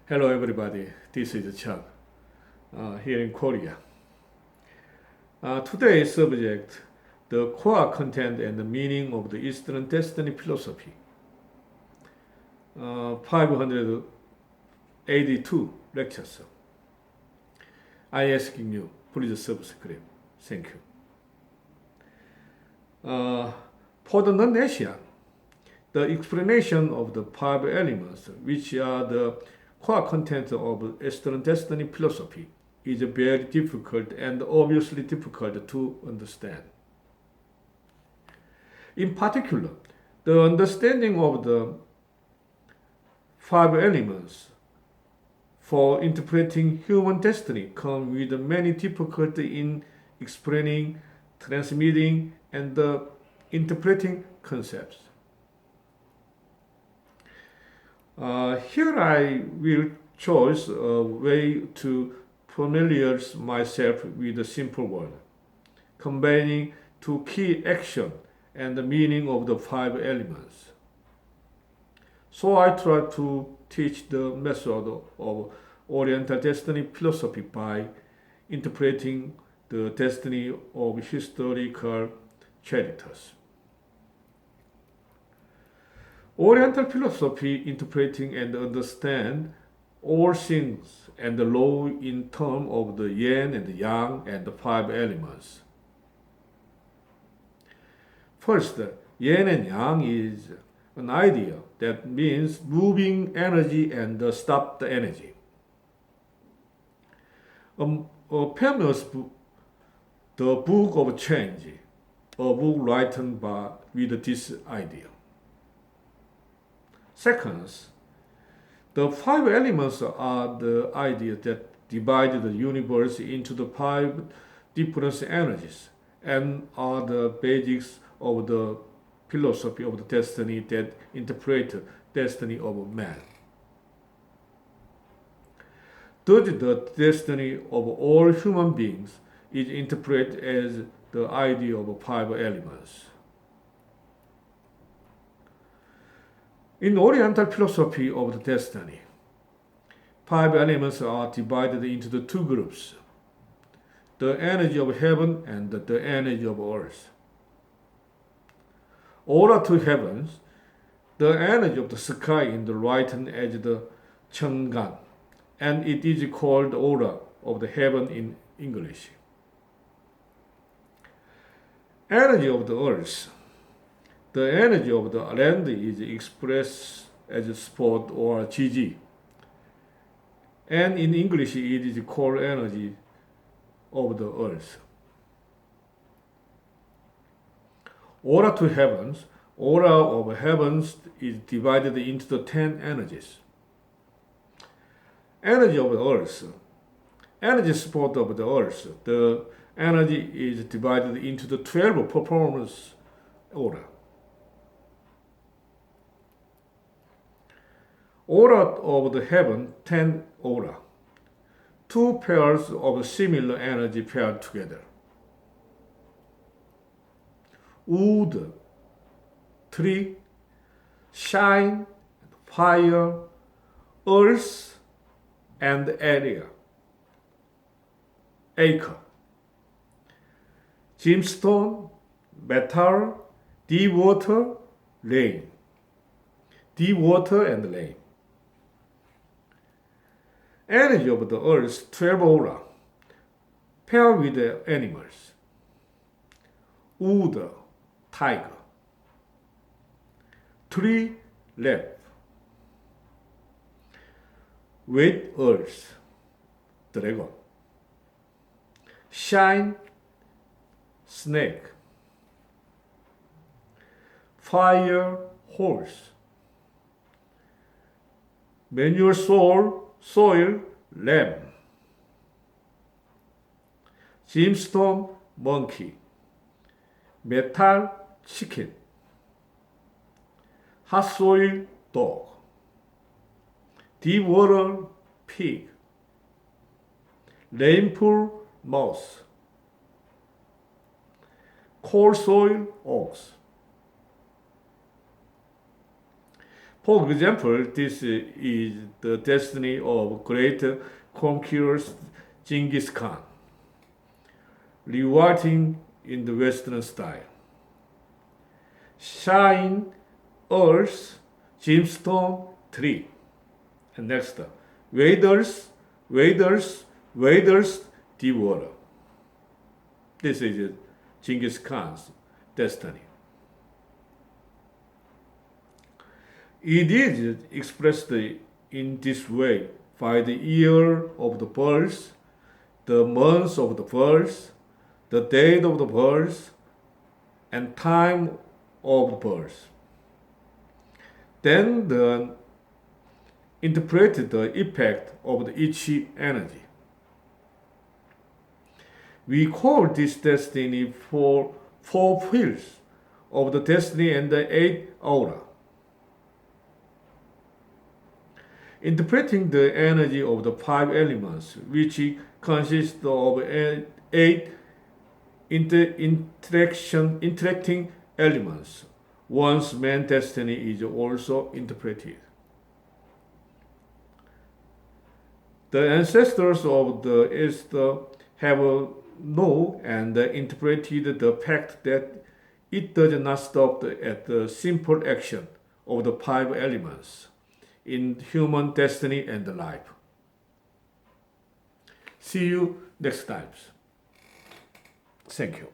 Hello everybody, this is Chuck here in Korea. Today's subject, the core content and the meaning of the Eastern Destiny philosophy. 582 lectures. I asking you, please subscribe. Thank you. For the non-Asian, the explanation of the five elements, which are the core content of Eastern Destiny philosophy, is very difficult and obviously difficult to understand. In particular, the understanding of the five elements for interpreting human destiny come with many difficulty in explaining, transmitting, and interpreting concepts. Here I will choose a way to familiarize myself with a simple word, combining two key action and the meaning of the five elements. So I try to teach the method of Oriental destiny philosophy by interpreting the destiny of historical characters. Oriental philosophy interpreting and understand all things and the law in terms of the yin and the yang and the five elements. First, yin and yang is an idea that means moving energy and stopped energy. A famous book, The Book of Change, a book written with this idea. Second, the five elements are the idea that divide the universe into the five different energies and are the basics of the philosophy of the destiny that interpret destiny of man. Thus, the destiny of all human beings is interpreted as the idea of five elements. In Oriental philosophy of the destiny, five elements are divided into the two groups, the energy of heaven and the energy of earth. Aura to heavens, the energy of the sky in the written as the Changgan, and it is called aura of the heaven in English. Energy of the earth, the energy of the land is expressed as sport or GG, and in English it is called energy of the earth. Aura to heavens, aura of heavens is divided into the 10 energies. Energy of the earth, energy sport of the earth, the energy is divided into the 12 performance aura. Aura of the heaven, 10 aura. Two pairs of similar energy paired together. Wood, tree, shine, fire, earth, and area. Acre. Gemstone, metal, deep water, rain. Deep water and rain. Energy of the earth, 12 aura, paired with the animals. Wood, tiger. Tree, leaf. Wet earth, dragon. Shine, snake. Fire, horse. Manure, soil, lamb. Gemstone, monkey. Metal, chicken. Hot soil, dog. Deep water, pig. Rainfall, mouse. Cold soil, ox. For example, this is the destiny of great conqueror Genghis Khan, rewriting in the Western style. Shine, earth, gemstone, tree. And next, waders, devour. This is Genghis Khan's destiny. It is expressed in this way by the year of the birth, the month of the birth, the date of the birth, and time of birth. Then interpret the effect of each energy. We call this destiny four wheels of the destiny and the 8 aura. Interpreting the energy of the 5 elements, which consist of 8 interacting elements, one's main destiny is also interpreted. The ancestors of the East have known and interpreted the fact that it does not stop at the simple action of the 5 elements in human destiny and life. See you next time. Thank you.